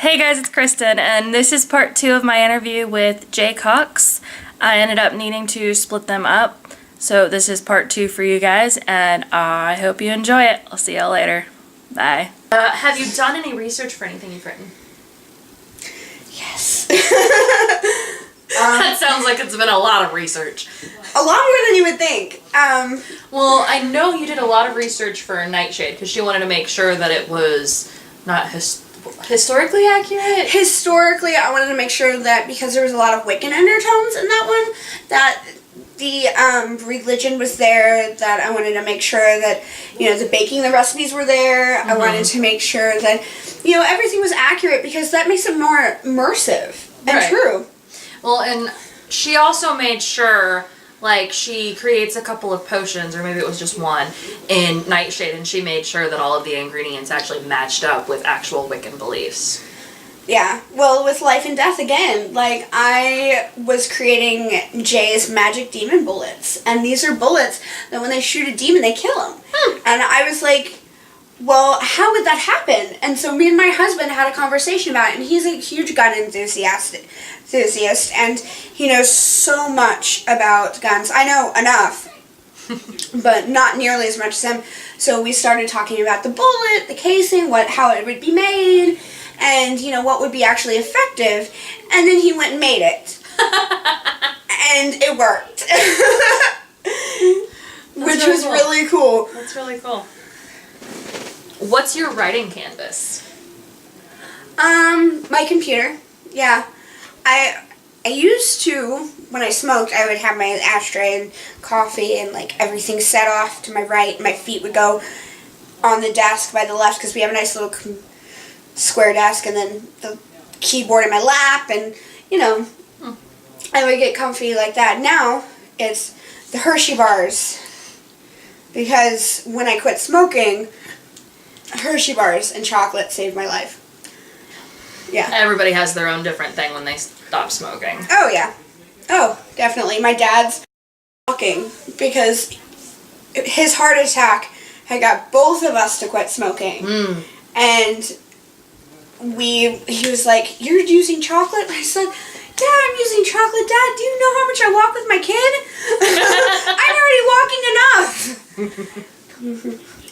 Hey guys, it's Kristen, and this is part 2 of my interview with Jai Cox. I ended up needing to split them up, so this is part 2 for you guys, and I hope you enjoy it. I'll see y'all later. Bye. Have you done any research for anything you've written? Yes. That sounds like it's been a lot of research. A lot more than you would think. Well, I know you did a lot of research for Nightshade, because she wanted to make sure that it was not historically accurate? Historically, I wanted to make sure that because there was a lot of Wiccan undertones in that one, that the religion was there, that I wanted to make sure that, the baking, the recipes were there. Mm-hmm. I wanted to make sure that, everything was accurate because that makes it more immersive and true. Well, and she also made sure, she creates a couple of potions, or maybe it was just one, in Nightshade, and she made sure that all of the ingredients actually matched up with actual Wiccan beliefs. Yeah, well, with Life and Death again, I was creating Jay's magic demon bullets, and these are bullets that when they shoot a demon, they kill him. And I was like, well, how would that happen? And so me and my husband had a conversation about it, and he's a huge gun enthusiast, and he knows so much about guns. I know enough, but not nearly as much as him. So we started talking about the bullet, the casing, how it would be made, and, what would be actually effective. And then he went and made it. And it worked. Which was really cool. That's really cool. What's your writing canvas? My computer. Yeah. I used to, when I smoked, I would have my ashtray and coffee and, everything set off to my right. My feet would go on the desk by the left because we have a nice little square desk, and then the keyboard in my lap, and, I would get comfy like that. Now, it's the Hershey bars, because when I quit smoking, Hershey bars and chocolate saved my life. Yeah. Everybody has their own different thing when they stop smoking. Oh, yeah. Oh, definitely. My dad's smoking because his heart attack had got both of us to quit smoking. And he was like, "You're using chocolate?" I said, "Yeah, I'm using chocolate, Dad. Do you know how much I walk with my kid? I'm already walking enough."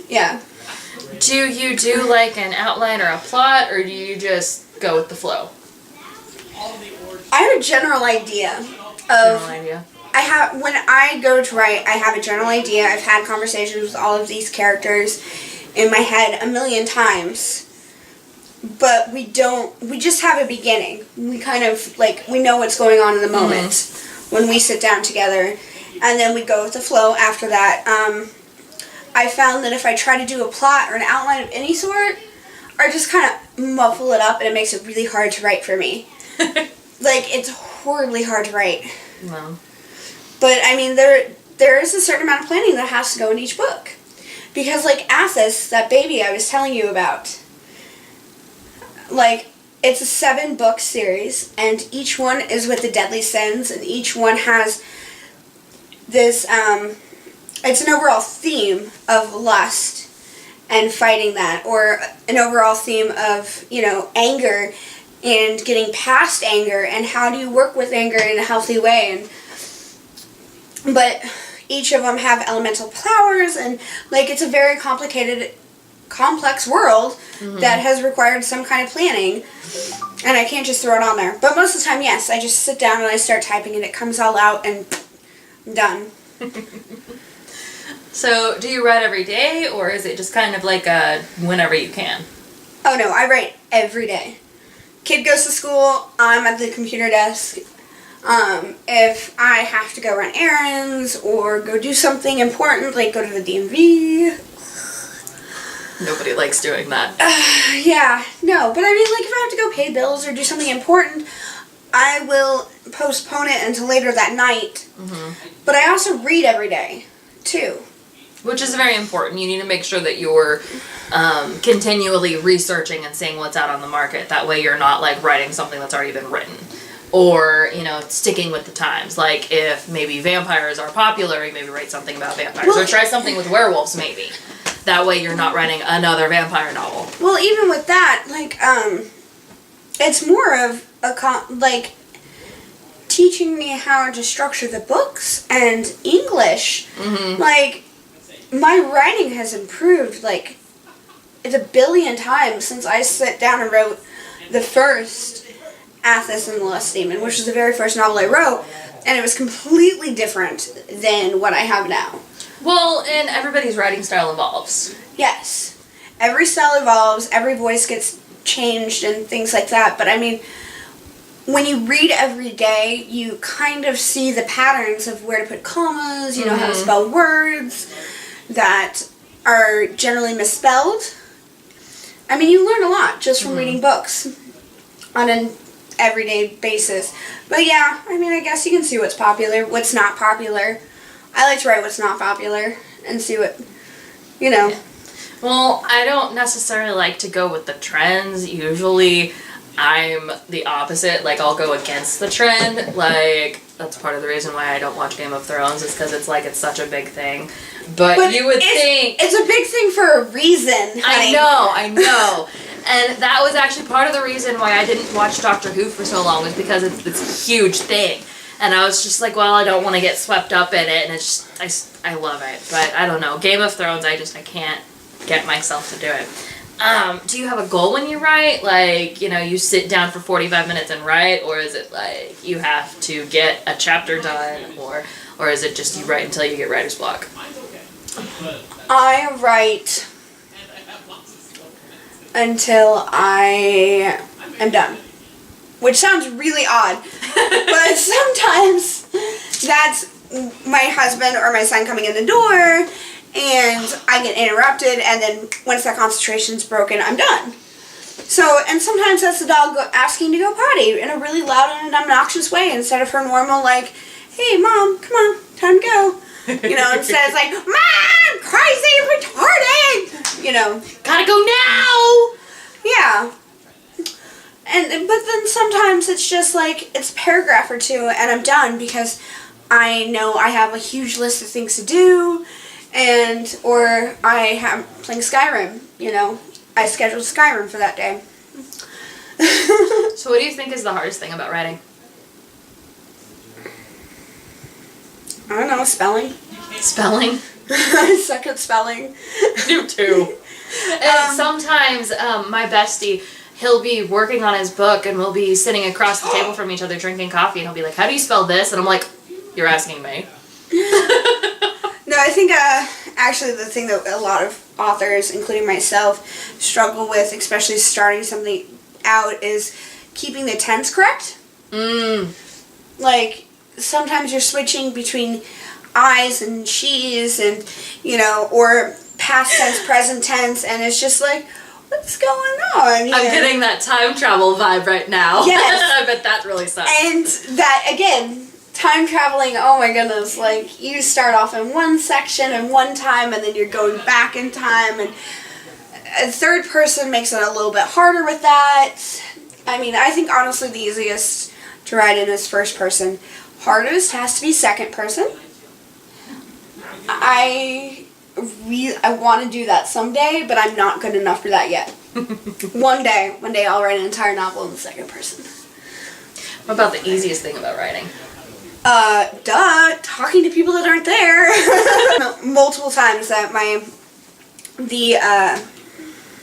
Yeah. Do you do an outline or a plot, or do you just go with the flow? I have a general idea when I go to write, I have a general idea. I've had conversations with all of these characters in my head a million times. But we just have a beginning. We kind of, we know what's going on in the moment when we sit down together. And then we go with the flow after that. I found that if I try to do a plot or an outline of any sort, I just kind of muffle it up, and it makes it really hard to write for me. It's horribly hard to write. No. But, I mean, there is a certain amount of planning that has to go in each book. Because, Athos, that baby I was telling you about, it's a 7-book series, and each one is with the deadly sins, and each one has this, it's an overall theme of lust and fighting that, or an overall theme of, anger and getting past anger, and how do you work with anger in a healthy way. But each of them have elemental powers, and, it's a very complex world that has required some kind of planning, and I can't just throw it on there. But most of the time, yes, I just sit down and I start typing, and it comes all out, and I'm done. So, do you write every day, or is it just kind of a whenever you can? Oh no, I write every day. Kid goes to school, I'm at the computer desk. If I have to go run errands or go do something important, go to the DMV. Nobody likes doing that. Yeah, no, but I mean, if I have to go pay bills or do something important, I will postpone it until later that night. But I also read every day, too. Which is very important. You need to make sure that you're continually researching and seeing what's out on the market. That way you're not, writing something that's already been written. Or, sticking with the times. If maybe vampires are popular, you maybe write something about vampires. Or try something with werewolves, maybe. That way you're not writing another vampire novel. Well, even with that, it's more of like teaching me how to structure the books and English. Mm-hmm. Like, my writing has improved, like, it's 1 billion times since I sat down and wrote the first Athos and the Last Demon, which was the very first novel I wrote, and it was completely different than what I have now. Well, and everybody's writing style evolves. Yes. Every style evolves, every voice gets changed and things like that, but I mean, when you read every day, you kind of see the patterns of where to put commas, you know, how to spell words that are generally misspelled. I mean, you learn a lot just from reading books on an everyday basis. But yeah, I mean, I guess you can see what's popular, what's not popular. I like to write what's not popular and see what, you know. Well, I don't necessarily like to go with the trends. Usually I'm the opposite. Like, I'll go against the trend. Like, that's part of the reason why I don't watch Game of Thrones, is because it's like it's such a big thing. But you would think... It's a big thing for a reason, honey. I know. And that was actually part of the reason why I didn't watch Doctor Who for so long, was because it's this huge thing. And I was just like, well, I don't want to get swept up in it. And it's just, I love it. But I don't know. Game of Thrones, I can't get myself to do it. Do you have a goal when you write? Like, you know, you sit down for 45 minutes and write, or is it like you have to get a chapter done, or is it just you write until you get writer's block? I write until I am done, which sounds really odd, but sometimes that's my husband or my son coming in the door, and I get interrupted, and then once that concentration's broken, I'm done. So, and sometimes that's the dog asking to go potty in a really loud and obnoxious way, instead of her normal, like, hey, Mom, come on, time to go. You know, instead it's like, Mom, crazy, retarded! You know. Gotta go now! Yeah. But then sometimes it's just like, it's a paragraph or two, and I'm done, because I know I have a huge list of things to do, or I am playing Skyrim, you know. I scheduled Skyrim for that day. So what do you think is the hardest thing about writing? I don't know, spelling. Spelling? I suck at spelling. You too. And sometimes my bestie, he'll be working on his book, and we'll be sitting across the table from each other drinking coffee, and he'll be like, how do you spell this? And I'm like, you're asking me. No, I think actually the thing that a lot of authors, including myself, struggle with, especially starting something out, is keeping the tense correct. Like, sometimes you're switching between I's and she's, and, you know, or past tense, present tense, and it's just like, what's going on here? I'm getting that time travel vibe right now. Yes. I bet that really sucks. And that, again, time traveling, oh my goodness, like, you start off in one section and one time, and then you're going back in time, and a third person makes it a little bit harder with that. I mean, I think honestly the easiest to write in is first person. Hardest has to be second person. I want to do that someday, but I'm not good enough for that yet. One day I'll write an entire novel in the second person. What about the easiest thing about writing? Talking to people that aren't there. Multiple times that the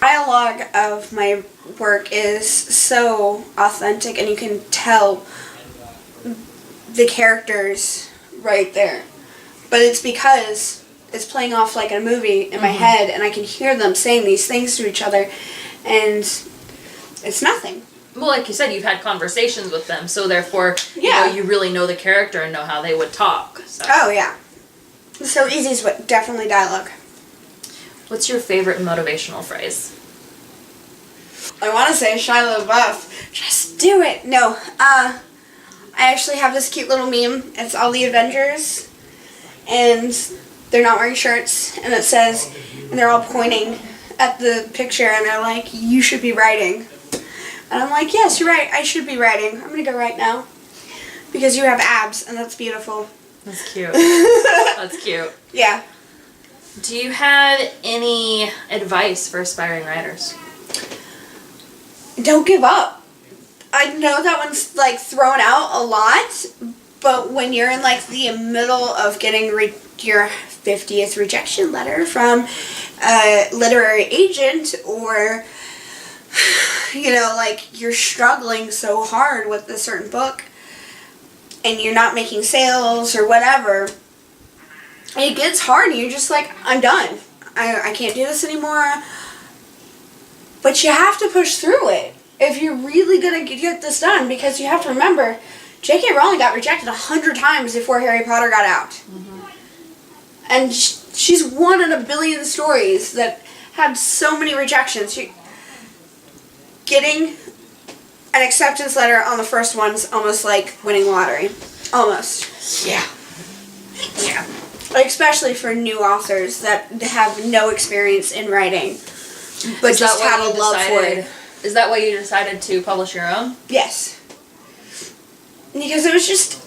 dialogue of my work is so authentic, and you can tell the characters right there. But it's because it's playing off like a movie in my head, and I can hear them saying these things to each other, and it's nothing. Well, like you said, you've had conversations with them, so therefore, you know, you really know the character and know how they would talk. So. Oh, yeah. So easy is definitely dialogue. What's your favorite motivational phrase? I want to say Shia LaBeouf. Just do it. No. I actually have this cute little meme. It's all the Avengers, and they're not wearing shirts, and it says, and they're all pointing at the picture, and they're like, you should be writing. And I'm like, yes, you're right, I should be writing. I'm going to go right now. Because you have abs, and that's beautiful. That's cute. That's cute. Yeah. Do you have any advice for aspiring writers? Don't give up. I know that one's like thrown out a lot, but when you're in like the middle of getting your 50th rejection letter from a literary agent, or like you're struggling so hard with a certain book and you're not making sales or whatever, it gets hard and you're just like, I'm done. I can't do this anymore. But you have to push through it if you're really going to get this done, because you have to remember, J.K. Rowling got rejected 100 times before Harry Potter got out. Mm-hmm. And she's one in a billion stories that had so many rejections. Getting an acceptance letter on the first one's almost like winning lottery. Almost. Yeah. Yeah. Especially for new authors that have no experience in writing, but just have a love for it. Is that why you decided to publish your own? Yes. Because it was just,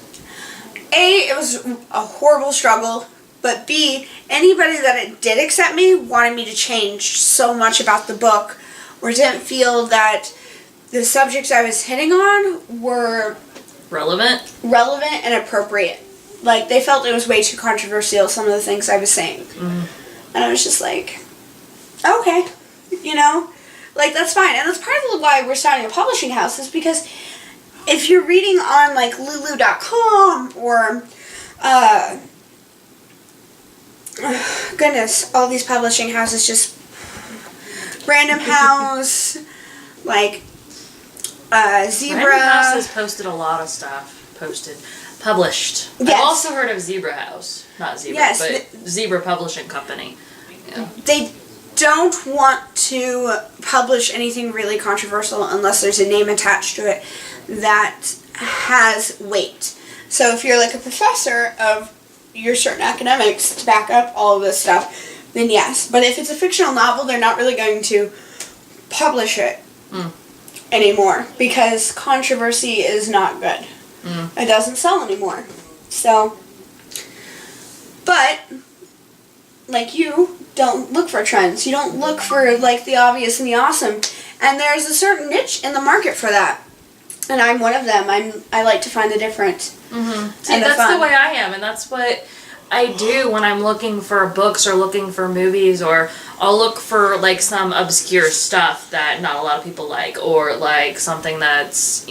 A, it was a horrible struggle, but B, anybody that did accept me wanted me to change so much about the book, or didn't feel that the subjects I was hitting on were relevant and appropriate. Like, they felt it was way too controversial, some of the things I was saying. Mm-hmm. And I was just like, okay, like, that's fine. And that's part of why we're starting a publishing house, is because if you're reading on, like, Lulu.com or, goodness, all these publishing houses, just Random House, like, Zebra. Random House has posted a lot of stuff. Published. Yes. I've also heard of Zebra House. Not Zebra, yes, but Zebra Publishing Company. Yeah. They don't want to publish anything really controversial unless there's a name attached to it that has weight. So if you're like a professor of your certain academics to back up all of this stuff, then yes. But if it's a fictional novel, they're not really going to publish it anymore, because controversy is not good. It doesn't sell anymore. So, but, like, you don't look for trends. You don't look for, like, the obvious and the awesome. And there's a certain niche in the market for that. And I'm one of them. I like to find the different. Mm-hmm. See, that's the way I am, and that's what I do when I'm looking for books or looking for movies, or I'll look for, like, some obscure stuff that not a lot of people like, or, like, something that's,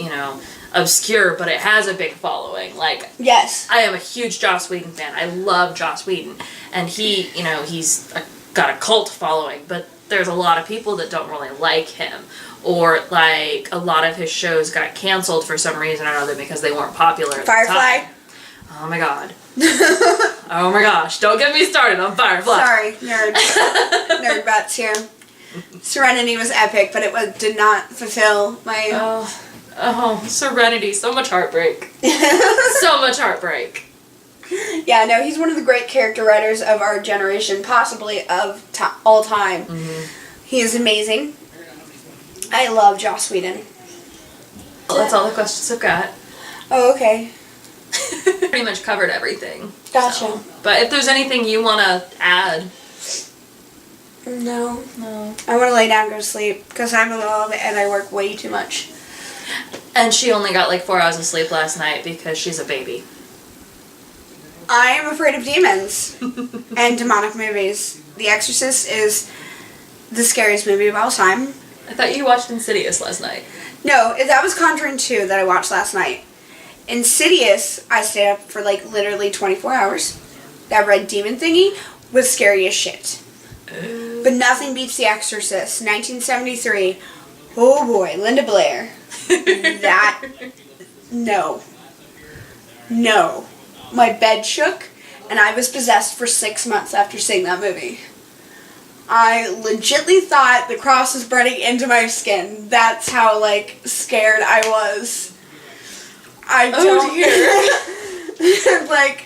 obscure, but it has a big following. Like, yes, I am a huge Joss Whedon fan. I love Joss Whedon, and he's got a cult following, but there's a lot of people that don't really like him, or like a lot of his shows got canceled for some reason or another because they weren't popular at Firefly. the time. Oh my god. Oh my gosh, don't get me started on Firefly. Sorry, nerd butts here. Serenity was epic, but it did not fulfill my Oh, Serenity. So much heartbreak. So much heartbreak. Yeah, no, he's one of the great character writers of our generation, possibly of all time. Mm-hmm. He is amazing. I love Joss Whedon. Well, that's all the questions I've got. Oh, okay. Pretty much covered everything. Gotcha. So. But if there's anything you want to add. No. I want to lay down and go to sleep, because I'm alone and I work way too much. And she only got like 4 hours of sleep last night because she's a baby. I am afraid of demons and demonic movies. The Exorcist is the scariest movie of all time. I thought you watched Insidious last night. No, that was Conjuring 2 that I watched last night. Insidious, I stayed up for like literally 24 hours. That red demon thingy was scary as shit. But nothing beats The Exorcist, 1973. Oh boy, Linda Blair. No. My bed shook, and I was possessed for 6 months after seeing that movie. I legitly thought the cross was burning into my skin. That's how, like, scared I was. Dear. Like...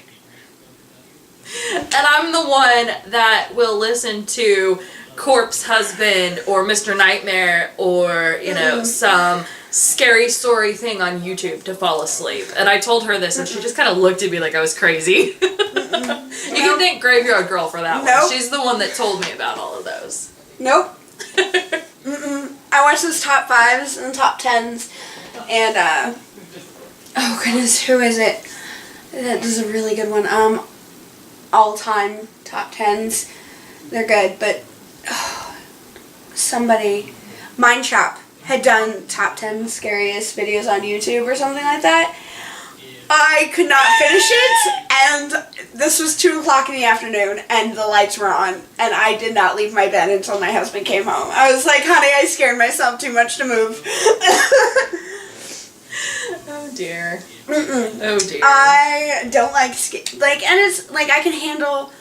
And I'm the one that will listen to Corpse Husband or Mr. Nightmare or, some scary story thing on YouTube to fall asleep. And I told her this, and she just kind of looked at me like I was crazy. You can thank Graveyard Girl for that one. She's the one that told me about all of those. Nope. I watched those top 5s and top 10s, and oh goodness, who is it? That is a really good one. All-time top 10s. They're good, but somebody, Mind Shop, had done top 10 scariest videos on YouTube or something like that. I could not finish it, and this was 2 o'clock in the afternoon, and the lights were on, and I did not leave my bed until my husband came home. I was like, honey, I scared myself too much to move. Oh dear. Oh dear. I don't like, and it's, like, I can handle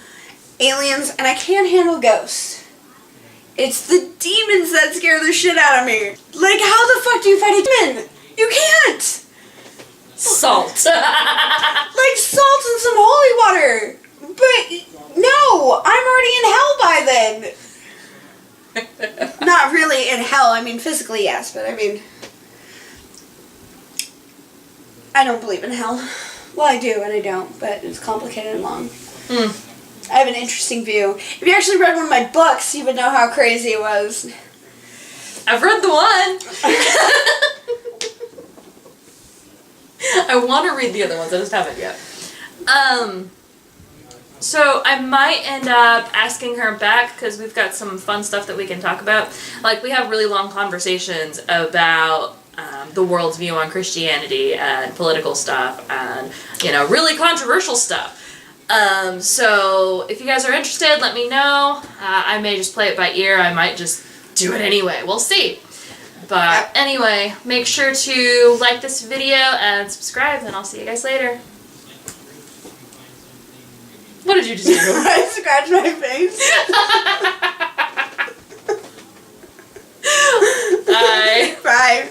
aliens, and I can't handle ghosts. It's the demons that scare the shit out of me. Like, how the fuck do you fight a demon? You can't! Salt. Like salt and some holy water. But no, I'm already in hell by then. Not really in hell, I mean physically yes, but I mean, I don't believe in hell. Well, I do and I don't, but it's complicated and long. I have an interesting view. If you actually read one of my books, you would know how crazy it was. I've read the one. I want to read the other ones, I just haven't yet. So I might end up asking her back because we've got some fun stuff that we can talk about. Like, we have really long conversations about the world's view on Christianity and political stuff and, you know, really controversial stuff. So if you guys are interested, let me know. I may just play it by ear. I might just do it anyway. We'll see. But anyway, make sure to like this video and subscribe, and I'll see you guys later. What did you just do? I scratched my face. Bye. Bye.